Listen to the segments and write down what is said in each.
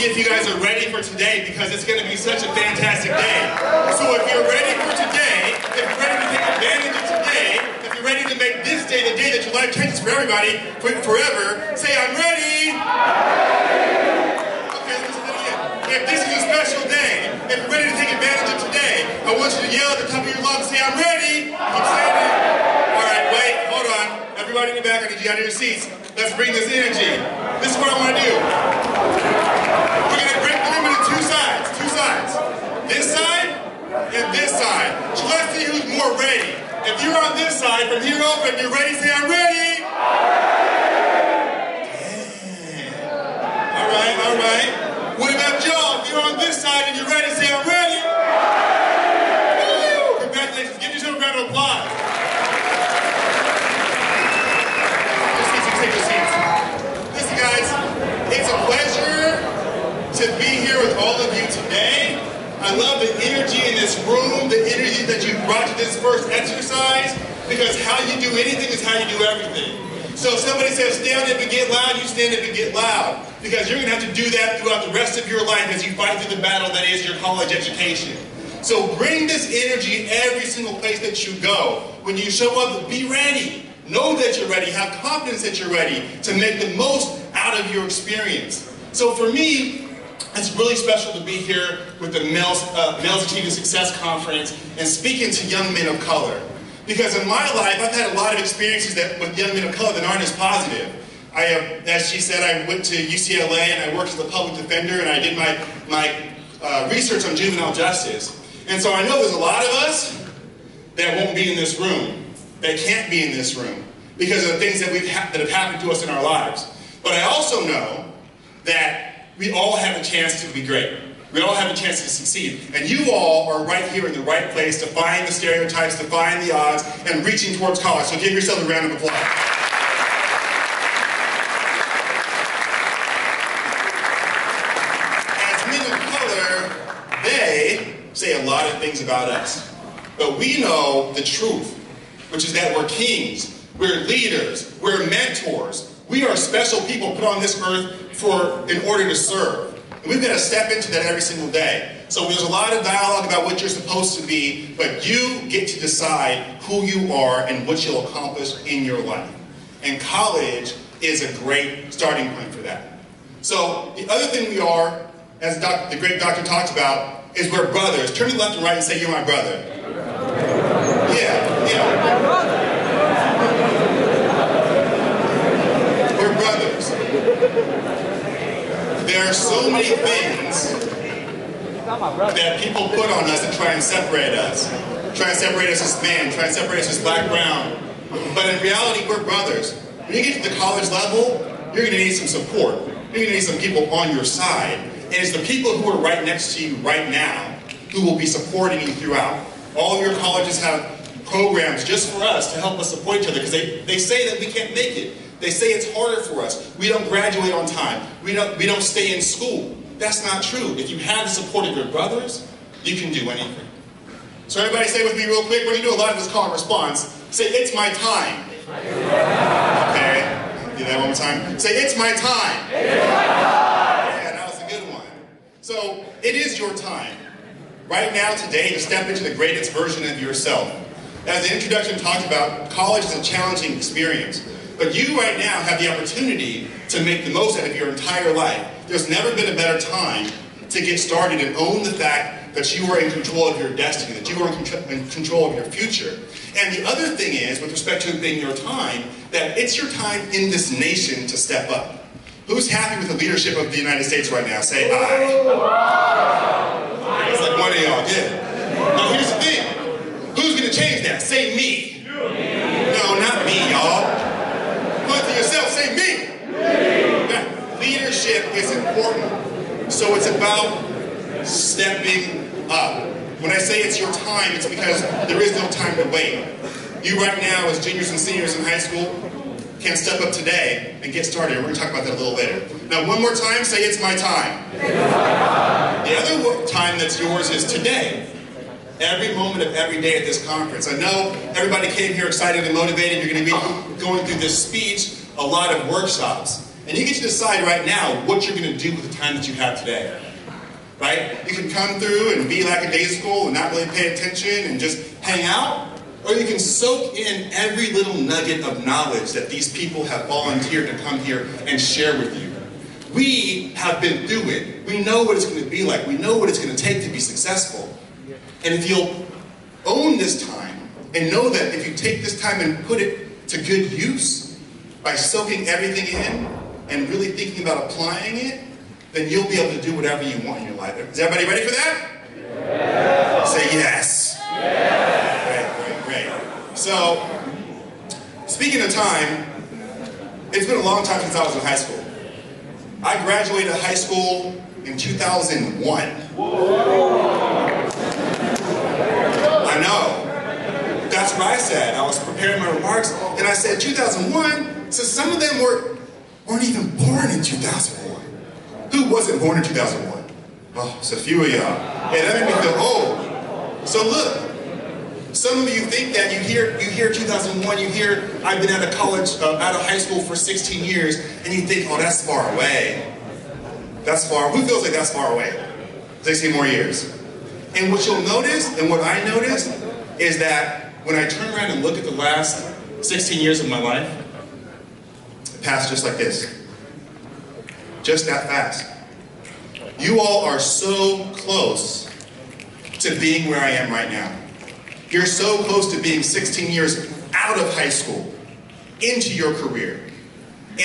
if you guys are ready for today, because it's going to be such a fantastic day. So if you're ready for today, if you're ready to take advantage of today, if you're ready to make this day the day that your life changes for everybody, forever, say, I'm ready. Okay, listen to it again. If this is a special day, if you're ready to take advantage of today, I want you to yell at the top of your lungs, say, I'm ready. Keep saying it. All right, wait, hold on. Everybody in the back, I need you out of your seats. Let's bring this energy. This is what I want to do. We're going to break the room into two sides. This side and this side. So let's see who's more ready. If you're on this side, from here over, if you're ready, say, I'm ready. Damn. All right. What about y'all? If you're on this side and you're ready, say, I'm ready. Woo! Congratulations. Give yourself a round of applause. Take your seats. Listen, guys, it's a pleasure to be here with all of you today. I love the energy in this room, the energy that you brought to this first exercise, because how you do anything is how you do everything. So if somebody says stand up and get loud, you stand up and get loud, because you're going to have to do that throughout the rest of your life as you fight through the battle that is your college education. So bring this energy every single place that you go. When you show up, be ready. Know that you're ready, have confidence that you're ready to make the most out of your experience. So for me, it's really special to be here with the Males Achieving Success Conference and speaking to young men of color. Because in my life, I've had a lot of experiences with young men of color that aren't as positive. As she said, I went to UCLA and I worked as a public defender and I did my research on juvenile justice. And so I know there's a lot of us that won't be in this room. They can't be in this room because of the things that have happened to us in our lives. But I also know that we all have a chance to be great. We all have a chance to succeed. And you all are right here in the right place, defying the stereotypes, defying the odds, and reaching towards college. So give yourself a round of applause. As men of color, they say a lot of things about us. But we know the truth, which is that we're kings, we're leaders, we're mentors. We are special people put on this earth in order to serve. And we've got to step into that every single day. So there's a lot of dialogue about what you're supposed to be, but you get to decide who you are and what you'll accomplish in your life. And college is a great starting point for that. So the other thing we are, as the great doctor talked about, is we're brothers. Turn to the left and right and say, you're my brother. Yeah. We're brothers. There are so many things that people put on us to try and separate us. Try and separate us as men, try and separate us as black, brown. But in reality, we're brothers. When you get to the college level, you're going to need some support. You're going to need some people on your side. And it's the people who are right next to you right now who will be supporting you throughout. All of your colleges have programs just for us to help us support each other because they say that we can't make it. They say it's harder for us. We don't graduate on time. We don't stay in school. That's not true. If you have the support of your brothers, you can do anything. So everybody say with me real quick, we're going to do a lot of this call and response. Say, it's my time. Okay, do that one more time. Say, it's my time. It's my time. Yeah, that was a good one. So it is your time. Right now, today, to step into the greatest version of yourself. As the introduction talked about, college is a challenging experience. But you right now have the opportunity to make the most out of your entire life. There's never been a better time to get started and own the fact that you are in control of your destiny, that you are in control of your future. And the other thing is, with respect to being your time, that it's your time in this nation to step up. Who's happy with the leadership of the United States right now? Say aye. It's like one of y'all did. Now here's the thing. Who's going to change that? Say me. No, not me, y'all. Point to yourself, say me. Now, leadership is important. So it's about stepping up. When I say it's your time, it's because there is no time to wait. You right now, as juniors and seniors in high school, can step up today and get started. We're going to talk about that a little later. Now, one more time, say it's my time. The other time that's yours is today. Every moment of every day at this conference. I know everybody came here excited and motivated. You're going to be going through this speech, a lot of workshops. And you get to decide right now what you're going to do with the time that you have today. Right? You can come through and be lackadaisical and not really pay attention and just hang out. Or you can soak in every little nugget of knowledge that these people have volunteered to come here and share with you. We have been through it. We know what it's going to be like. We know what it's going to take to be successful. And if you'll own this time and know that if you take this time and put it to good use by soaking everything in and really thinking about applying it, then you'll be able to do whatever you want in your life. Is everybody ready for that? Yeah. Say yes. Yeah. Great. So, speaking of time, it's been a long time since I was in high school. I graduated high school in 2001. I know. That's what I said. I was preparing my remarks, and I said 2001, so some of them weren't even born in 2001. Who wasn't born in 2001? Oh, it's a few of y'all. Yeah, that made me feel old. So look, some of you think that you hear 2001, you hear I've been out of college, out of high school for 16 years, and you think, oh, that's far away. That's far. Who feels like that's far away? 16 more years. And what you'll notice, and what I noticed, is that when I turn around and look at the last 16 years of my life, it passed just like this. Just that fast. You all are so close to being where I am right now. You're so close to being 16 years out of high school, into your career,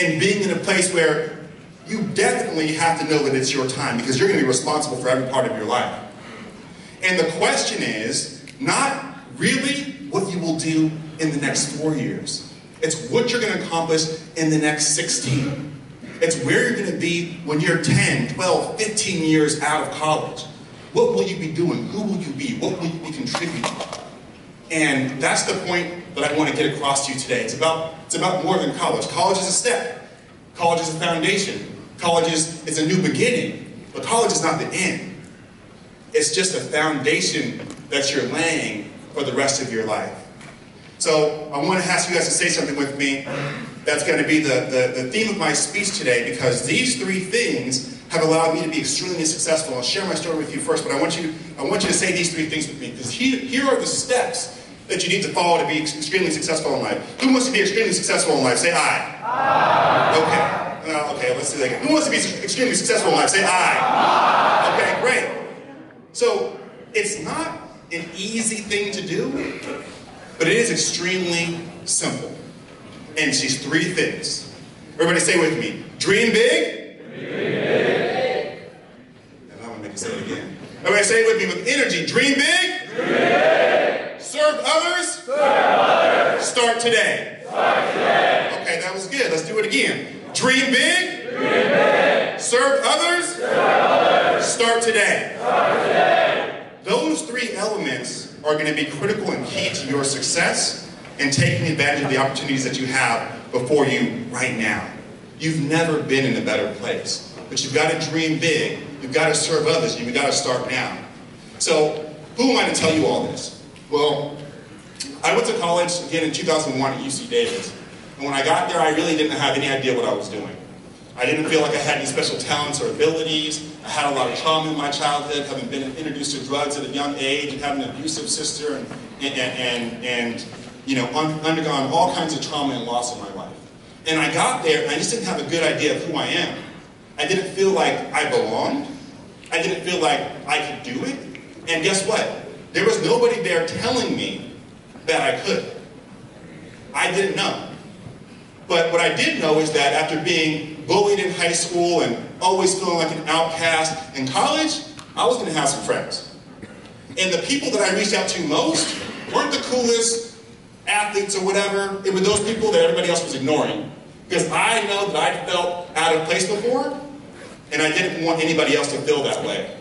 and being in a place where you definitely have to know that it's your time because you're going to be responsible for every part of your life. And the question is not really what you will do in the next 4 years. It's what you're going to accomplish in the next 16. It's where you're going to be when you're 10, 12, 15 years out of college. What will you be doing? Who will you be? What will you be contributing? And that's the point that I want to get across to you today. It's about more than college. College is a step. College is a foundation. College is a new beginning. But college is not the end. It's just a foundation that you're laying for the rest of your life. So I want to ask you guys to say something with me. That's going to be the theme of my speech today, because these three things have allowed me to be extremely successful. I'll share my story with you first, but I want you to say these three things with me, because here are the steps that you need to follow to be extremely successful in life. Who wants to be extremely successful in life? Say I. I. Okay, let's do that again. Who wants to be extremely successful in life? Say I. Okay, great. So it's not an easy thing to do, but it is extremely simple. And it's these three things. Everybody say with me. Dream big. Dream big. And I'm going to make you say it again. Everybody say it with me with energy. Dream big. Dream big. Serve others. Serve others. Start today. Start today. Okay, that was good. Let's do it again. Dream big. Dream big. Serve others. Serve others. Start today. Start today. Those three elements are going to be critical and key to your success and taking advantage of the opportunities that you have before you right now. You've never been in a better place. But you've got to dream big. You've got to serve others. You've got to start now. So, who am I to tell you all this? Well, I went to college again in 2001 at UC Davis. And when I got there, I really didn't have any idea what I was doing. I didn't feel like I had any special talents or abilities. I had a lot of trauma in my childhood, having been introduced to drugs at a young age, and having an abusive sister, and you know, undergone all kinds of trauma and loss in my life. And I got there, and I just didn't have a good idea of who I am. I didn't feel like I belonged. I didn't feel like I could do it. And guess what? There was nobody there telling me that I could. I didn't know. But what I did know is that after being bullied in high school and always feeling like an outcast in college, I was going to have some friends. And the people that I reached out to most weren't the coolest athletes or whatever. It were those people that everybody else was ignoring. Because I know that I felt out of place before, and I didn't want anybody else to feel that way.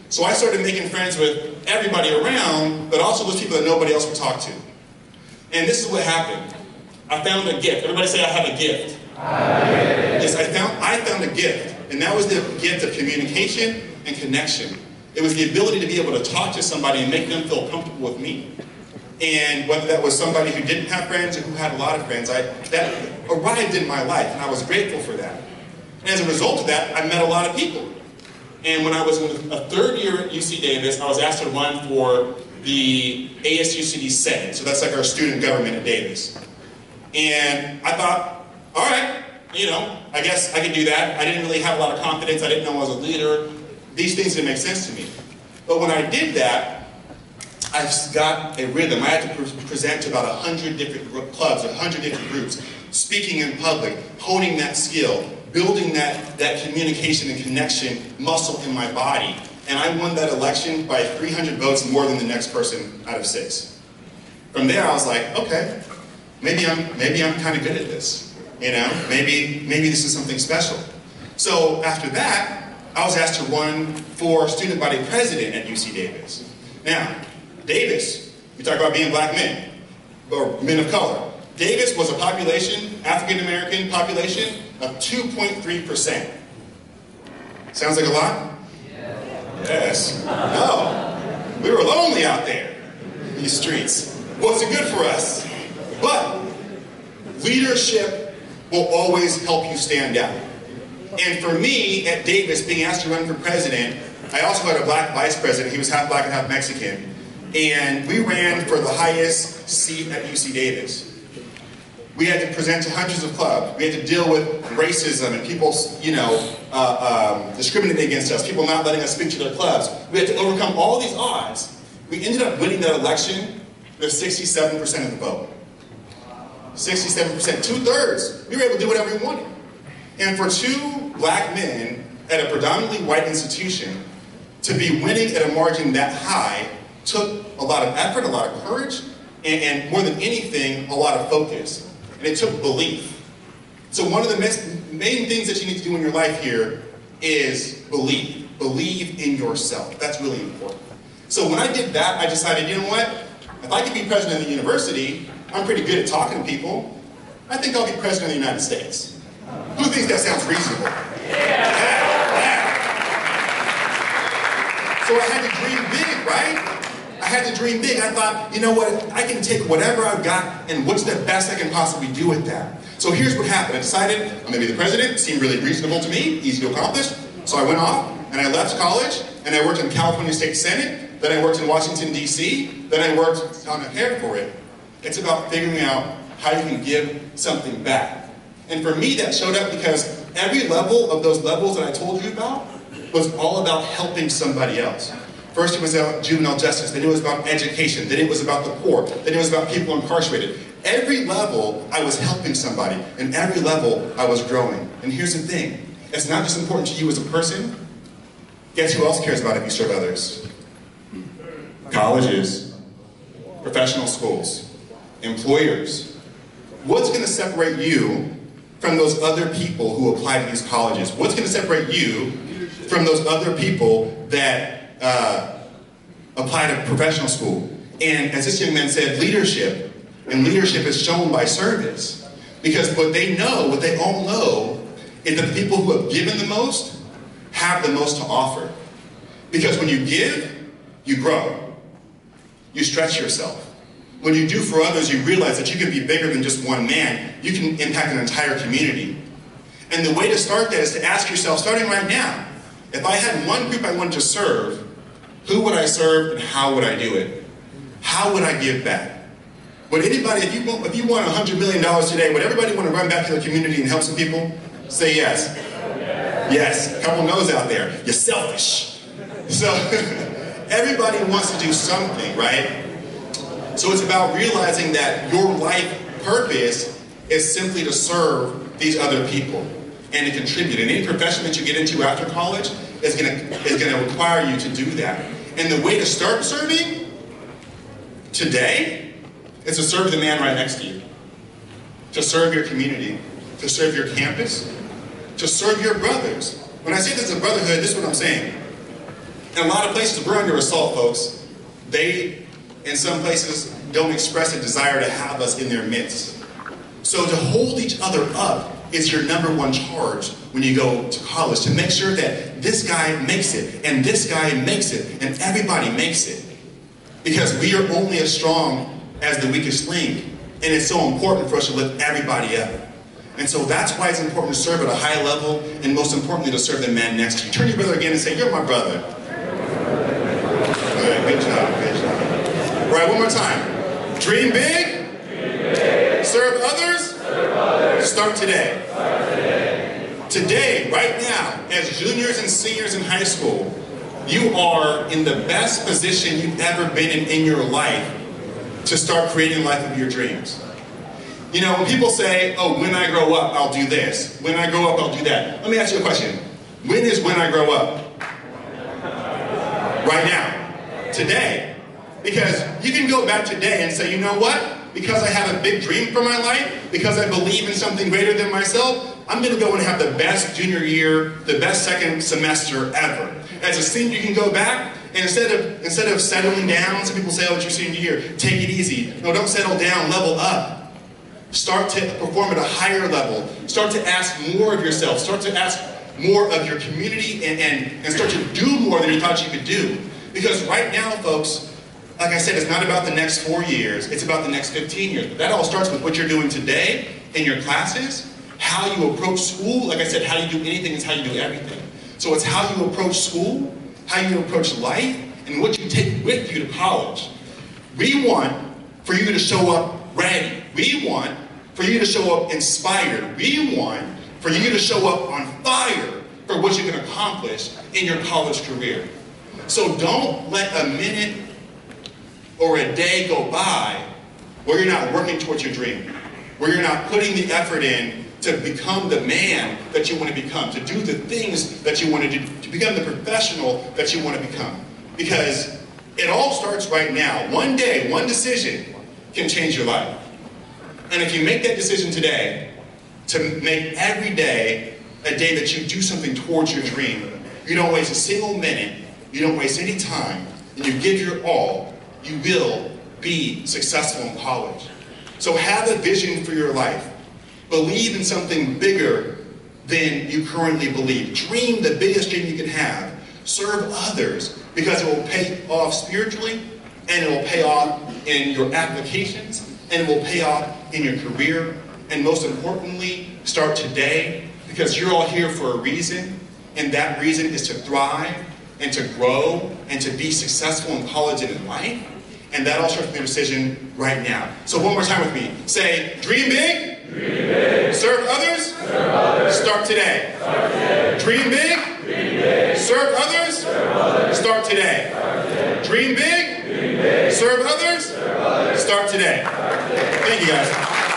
So I started making friends with everybody around, but also those people that nobody else would talk to. And this is what happened. I found a gift. Everybody say, I have a gift. Yes, I found a gift. And that was the gift of communication and connection. It was the ability to be able to talk to somebody and make them feel comfortable with me. And whether that was somebody who didn't have friends or who had a lot of friends, that arrived in my life, and I was grateful for that. And as a result of that, I met a lot of people. And when I was in a third year at UC Davis, I was asked to run for the ASUCD Senate. So that's like our student government at Davis. And I thought, all right, you know, I guess I could do that. I didn't really have a lot of confidence. I didn't know I was a leader. These things didn't make sense to me. But when I did that, I got a rhythm. I had to present to about 100 different clubs, 100 different groups, speaking in public, honing that skill, building that communication and connection muscle in my body. And I won that election by 300 votes more than the next person out of 6. From there, I was like, okay, maybe I'm kind of good at this. You know, maybe this is something special. So after that, I was asked to run for student body president at UC Davis. Now, Davis, we talk about being black men, or men of color. Davis was a population, African-American population, of 2.3%. Sounds like a lot? Yes. No. We were lonely out there in these streets. Wasn't good for us. But leadership will always help you stand out. And for me, at Davis, being asked to run for president, I also had a black vice president. He was half black and half Mexican. And we ran for the highest seat at UC Davis. We had to present to hundreds of clubs. We had to deal with racism and people, you know, discriminating against us, people not letting us speak to their clubs. We had to overcome all these odds. We ended up winning that election with 67% of the vote. 67%, 2/3. We were able to do whatever we wanted. And for 2 black men at a predominantly white institution to be winning at a margin that high took a lot of effort, a lot of courage, and more than anything, a lot of focus. And it took belief. So one of the main things that you need to do in your life here is believe. Believe in yourself. That's really important. So when I did that, I decided, you know what? If I could be president of the university, I'm pretty good at talking to people. I think I'll be president of the United States. Who thinks that sounds reasonable? So I had to dream big, right? I had to dream big. I thought, you know what? I can take whatever I've got and what's the best I can possibly do with that. So here's what happened. I decided I'm going to be the president. It seemed really reasonable to me, easy to accomplish. So I went off and I left college and I worked in California State Senate. Then I worked in Washington, D.C. Then I worked on a hair for it. It's about figuring out how you can give something back. And for me, that showed up because every level of those levels that I told you about was all about helping somebody else. First it was about juvenile justice, then it was about education, then it was about the poor, then it was about people incarcerated. Every level I was helping somebody, and every level I was growing. And here's the thing, it's not just important to you as a person, guess who else cares about it if you serve others? Colleges, professional schools, employers. What's going to separate you from those other people who apply to these colleges? What's going to separate you from those other people that apply to professional school? And as this young man said, leadership. And leadership is shown by service. Because what they know, what they all know, is that the people who have given the most have the most to offer. Because when you give, you grow. You stretch yourself. When you do for others, you realize that you can be bigger than just one man. You can impact an entire community. And the way to start that is to ask yourself, starting right now, if I had one group I wanted to serve, who would I serve and how would I do it? How would I give back? Would anybody, if you won $100 million today, would everybody want to run back to the community and help some people? Say yes. Yes. A couple no's out there. You're selfish. So everybody wants to do something, right? So it's about realizing that your life purpose is simply to serve these other people and to contribute. And any profession that you get into after college is going to require you to do that. And the way to start serving today is to serve the man right next to you, to serve your community, to serve your campus, to serve your brothers. When I say this is a brotherhood, this is what I'm saying. In a lot of places, we're under assault, folks. They, in some places, don't express a desire to have us in their midst. So to hold each other up is your #1 charge when you go to college, to make sure that this guy makes it, and this guy makes it, and everybody makes it. Because we are only as strong as the weakest link, and it's so important for us to lift everybody up. And so that's why it's important to serve at a high level, and most importantly, to serve the man next to you. Turn to your brother again and say, "You're my brother." All right, good job, good job. All right, one more time. Dream big, serve others, start today. Today, right now, as juniors and seniors in high school, you are in the best position you've ever been in your life to start creating the life of your dreams. You know, when people say, "Oh, when I grow up, I'll do this. When I grow up, I'll do that." Let me ask you a question. When is when I grow up? Right now. Today. Because you can go back today and say, "You know what? Because I have a big dream for my life, because I believe in something greater than myself, I'm going to go and have the best junior year, the best second semester ever." As a senior, you can go back, and instead of settling down, some people say, "Oh, it's your senior year, take it easy." No, don't settle down, level up. Start to perform at a higher level. Start to ask more of yourself. Start to ask more of your community, and start to do more than you thought you could do. Because right now, folks, like I said, it's not about the next 4 years, it's about the next 15 years. But that all starts with what you're doing today in your classes, how you approach school. Like I said, how you do anything is how you do everything. So it's how you approach school, how you approach life, and what you take with you to college. We want for you to show up ready. We want for you to show up inspired. We want for you to show up on fire for what you can accomplish in your college career. So don't let a minute or a day go by where you're not working towards your dream, where you're not putting the effort in to become the man that you want to become, to do the things that you want to do, to become the professional that you want to become. Because it all starts right now. One day, one decision can change your life. And if you make that decision today, to make every day a day that you do something towards your dream, you don't waste a single minute, you don't waste any time, and you give your all, you will be successful in college. So have a vision for your life. Believe in something bigger than you currently believe. Dream the biggest dream you can have. Serve others, because it will pay off spiritually, and it will pay off in your applications, and it will pay off in your career. And most importantly, start today, because you're all here for a reason, and that reason is to thrive and to grow and to be successful in college and in life. And that all starts with your decision right now. So one more time with me. Say, dream big, serve others, start today. Dream big, serve others, start today. Dream big, serve others, start today. Thank you guys.